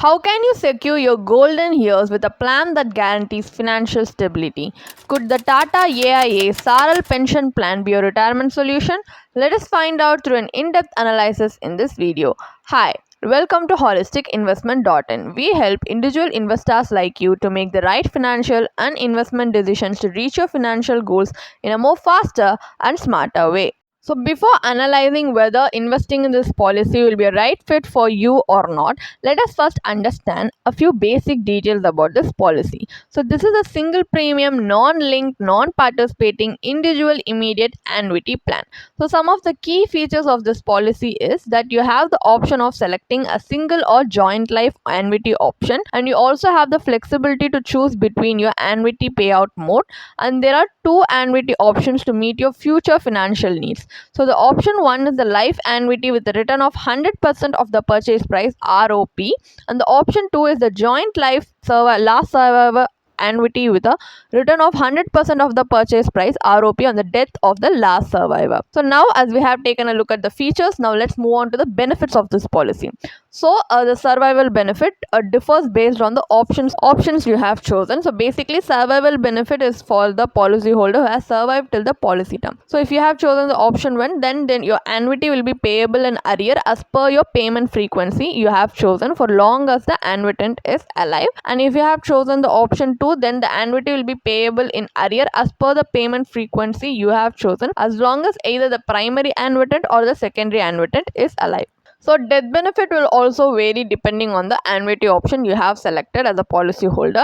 How can you secure your golden years with a plan that guarantees financial stability? Could the Tata AIA Saral pension plan be your retirement solution? Let us find out through an in-depth analysis in this video. Hi, welcome to holisticinvestment.in. We help individual investors like you to make the right financial and investment decisions to reach your financial goals in a more faster and smarter way. So before analyzing whether investing in this policy will be a right fit for you or not, let us first understand a few basic details about this policy. So this is a single premium, non-linked, non-participating, individual immediate annuity plan. So some of the key features of this policy is that you have the option of selecting a single or joint life annuity option, and you also have the flexibility to choose between your annuity payout mode, and there are two annuity options to meet your future financial needs. So the option 1 is the life annuity with a return of 100% of the purchase price ROP, and the option 2 is the joint life last survivor annuity with a return of 100% of the purchase price ROP on the death of the last survivor. So now, as we have taken a look at the features, now let's move on to the benefits of this policy. So the survival benefit differs based on the options you have chosen. So basically, survival benefit is for the policyholder who has survived till the policy term. So if you have chosen the option 1, then your annuity will be payable in arrear as per your payment frequency you have chosen for long as the annuitant is alive. And if you have chosen the option 2, then the annuity will be payable in arrear as per the payment frequency you have chosen as long as either the primary annuitant or the secondary annuitant is alive. So death benefit will also vary depending on the annuity option you have selected as a policy holder.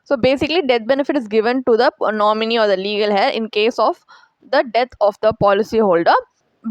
So basically, death benefit is given to the nominee or the legal heir in case of the death of the policy holder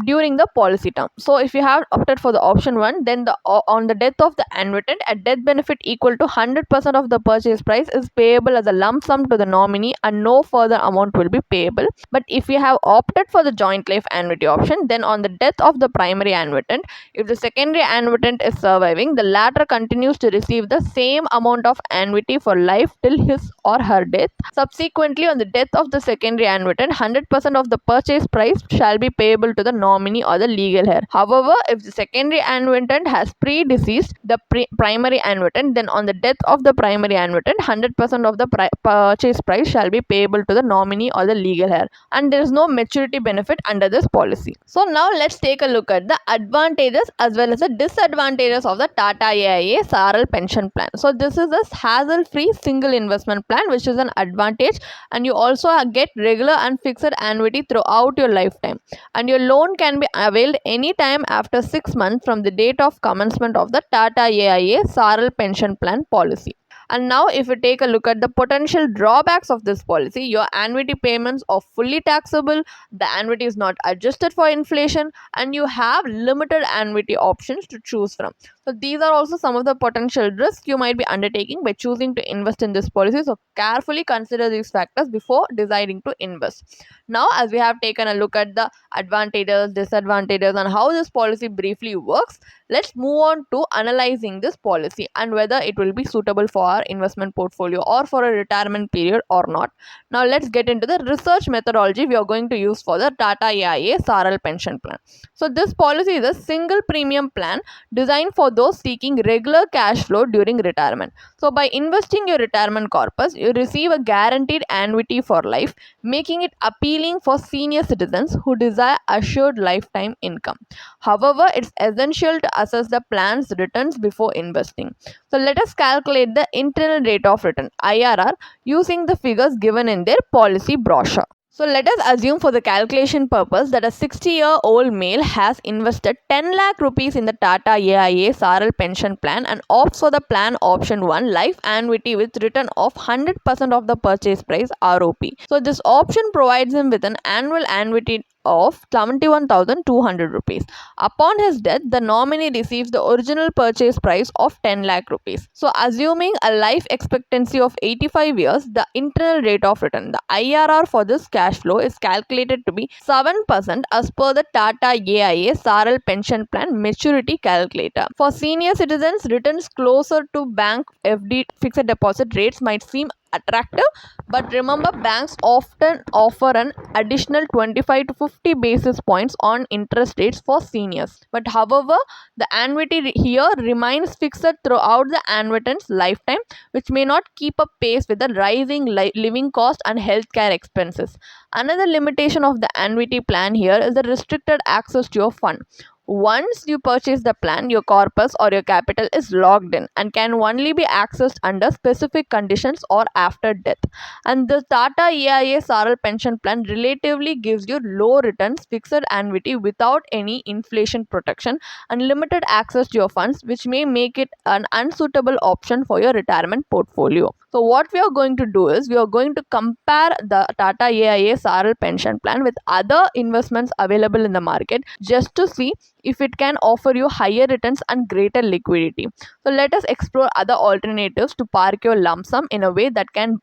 during the policy term. So if you have opted for the option 1, then on the death of the annuitant, a death benefit equal to 100% of the purchase price is payable as a lump sum to the nominee and no further amount will be payable. But if you have opted for the joint life annuity option, then on the death of the primary annuitant, if the secondary annuitant is surviving, the latter continues to receive the same amount of annuity for life till his or her death. Subsequently, on the death of the secondary annuitant, 100% of the purchase price shall be payable to the nominee or the legal heir. However, if the secondary annuitant has predeceased the primary annuitant, then on the death of the primary annuitant, 100% of the purchase price shall be payable to the nominee or the legal heir, and there is no maturity benefit under this policy. So now let's take a look at the advantages as well as the disadvantages of the Tata AIA Saral pension plan. So this is a hassle-free single investment plan, which is an advantage, and you also get regular and fixed annuity throughout your lifetime, and your loan can be availed anytime after 6 months from the date of commencement of the Tata AIA Saral pension plan policy. And now if we take a look at the potential drawbacks of this policy, your annuity payments are fully taxable, the annuity is not adjusted for inflation, and you have limited annuity options to choose from. So these are also some of the potential risks you might be undertaking by choosing to invest in this policy. So carefully consider these factors before deciding to invest. Now, as we have taken a look at the advantages, disadvantages, and how this policy briefly works, let's move on to analyzing this policy and whether it will be suitable for our investment portfolio or for a retirement period or not. Now let's get into the research methodology we are going to use for the Tata AIA Saral pension plan. So this policy is a single premium plan designed for those seeking regular cash flow during retirement. So by investing your retirement corpus, you receive a guaranteed annuity for life, making it appealing for senior citizens who desire assured lifetime income. However, it's essential to assess the plan's returns before investing. So let us calculate the internal rate of return IRR using the figures given in their policy brochure. So let us assume for the calculation purpose that a 60-year-old male has invested 10 lakh rupees in the Tata AIA Saral pension plan and opts for the plan option 1 life annuity with return of 100% of the purchase price ROP. So this option provides him with an annual annuity of 71,200 rupees. Upon his death, the nominee receives the original purchase price of 10 lakh rupees. So assuming a life expectancy of 85 years, the internal rate of return, the IRR for this cash flow is calculated to be 7% as per the Tata AIA Saral pension plan maturity calculator. For senior citizens, returns closer to bank FD fixed deposit rates might seem attractive, but remember, banks often offer an additional 25 to 50 basis points on interest rates for seniors. But however, the annuity here remains fixed throughout the annuitant's lifetime, which may not keep up pace with the rising living cost and healthcare expenses. Another limitation of the annuity plan here is the restricted access to your fund. Once you purchase the plan, your corpus or your capital is locked in and can only be accessed under specific conditions or after death. And the Tata AIA Saral pension plan relatively gives you low returns, fixed annuity without any inflation protection, and limited access to your funds, which may make it an unsuitable option for your retirement portfolio. So what we are going to do is we are going to compare the Tata AIA Saral pension plan with other investments available in the market just to see if it can offer you higher returns and greater liquidity. So let us explore other alternatives to park your lump sum in a way that can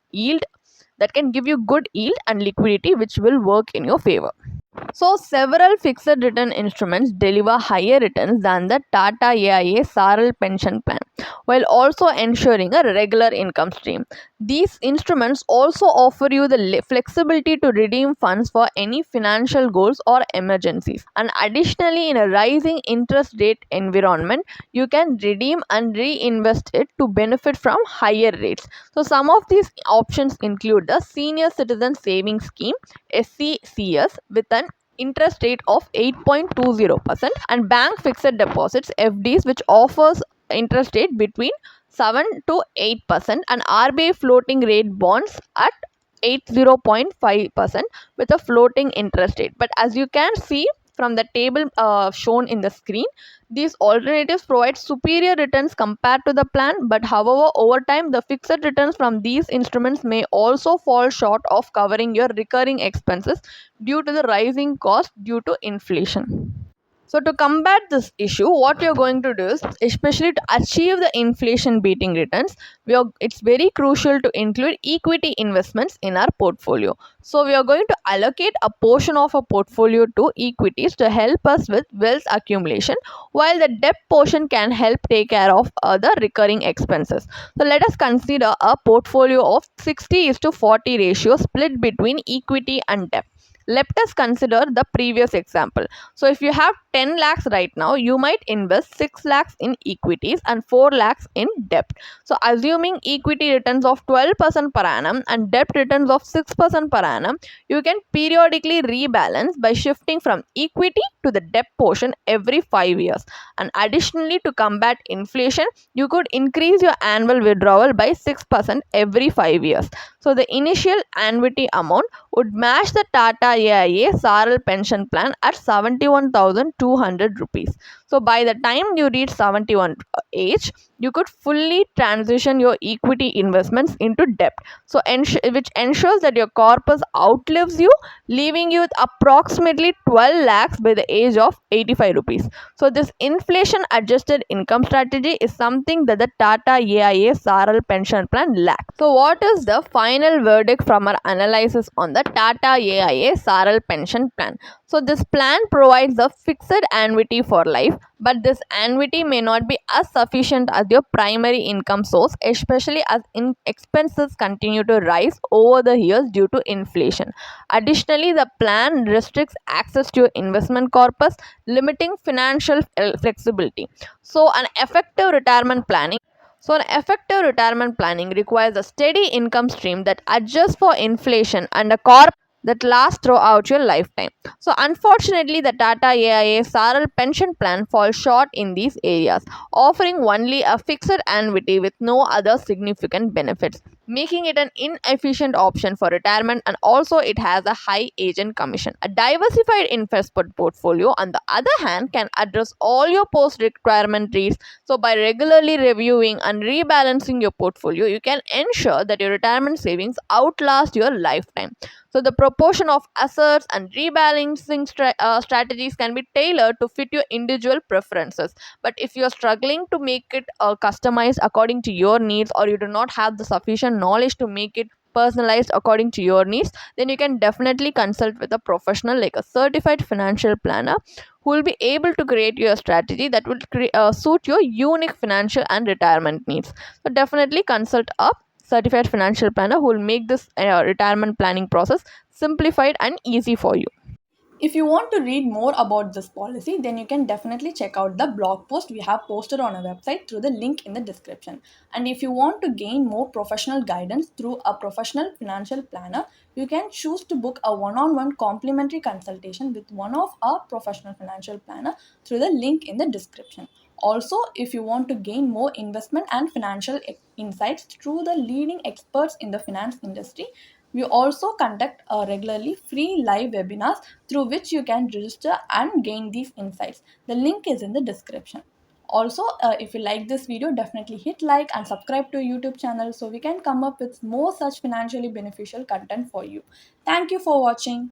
give you good yield and liquidity, which will work in your favor. So, several fixed return instruments deliver higher returns than the Tata AIA Saral pension plan, while also ensuring a regular income stream. These instruments also offer you the flexibility to redeem funds for any financial goals or emergencies. And additionally, in a rising interest rate environment, you can redeem and reinvest it to benefit from higher rates. So, some of these options include the Senior Citizen Savings Scheme (SCCS) with an interest rate of 8.20% and bank fixed deposits (FDs), which offers interest rate between 7 to 8%, and RBI floating rate bonds at 80.5% with a floating interest rate. But as you can see from the table shown in the screen, these alternatives provide superior returns compared to the plan, but however, over time, the fixed returns from these instruments may also fall short of covering your recurring expenses due to the rising cost due to inflation. So to combat this issue, what we are going to do is, especially to achieve the inflation beating returns, it's very crucial to include equity investments in our portfolio. So we are going to allocate a portion of a portfolio to equities to help us with wealth accumulation, while the debt portion can help take care of the recurring expenses. So let us consider a portfolio of 60:40 ratio split between equity and debt. Let us consider the previous example. So if you have 10 lakhs right now, you might invest 6 lakhs in equities and 4 lakhs in debt. So assuming equity returns of 12% per annum and debt returns of 6% per annum, you can periodically rebalance by shifting from equity to the debt portion every 5 years. And additionally, to combat inflation, you could increase your annual withdrawal by 6% every 5 years. So the initial annuity amount would match the Tata AIA Saral pension plan at 71,200 rupees. So by the time you reach 71 age, you could fully transition your equity investments into debt. So which ensures that your corpus outlives you, leaving you with approximately 12 lakhs by the age of 85 rupees. So this inflation adjusted income strategy is something that the Tata AIA Saral pension plan lacks. So what is the final verdict from our analysis on the Tata AIA Saral pension plan? So this plan provides a fixed annuity for life, but this annuity may not be as sufficient as your primary income source, especially as expenses continue to rise over the years due to inflation. Additionally, the plan restricts access to your investment corpus, limiting financial flexibility. So an effective retirement planning requires a steady income stream that adjusts for inflation and a corp that lasts throughout your lifetime. So unfortunately, the Tata AIA Saral pension plan falls short in these areas, offering only a fixed annuity with no other significant benefits, making it an inefficient option for retirement, and also it has a high agent commission. A diversified investment portfolio, on the other hand, can address all your post-retirement needs. So by regularly reviewing and rebalancing your portfolio, you can ensure that your retirement savings outlast your lifetime. So the proportion of assets and rebalancing strategies can be tailored to fit your individual preferences. But if you are struggling to make it customized according to your needs, or you do not have the sufficient knowledge to make it personalized according to your needs, then you can definitely consult with a professional like a certified financial planner who will be able to create your strategy that will suit your unique financial and retirement needs. So definitely consult a certified financial planner who will make this retirement planning process simplified and easy for you. If you want to read more about this policy, then you can definitely check out the blog post we have posted on our website through the link in the description. And if you want to gain more professional guidance through a professional financial planner, you can choose to book a one-on-one complimentary consultation with one of our professional financial planner through the link in the description. Also, if you want to gain more investment and financial insights through the leading experts in the finance industry, we also conduct regularly free live webinars through which you can register and gain these insights. The link is in the description. Also, if you like this video, definitely hit like and subscribe to YouTube channel so we can come up with more such financially beneficial content for you. Thank you for watching.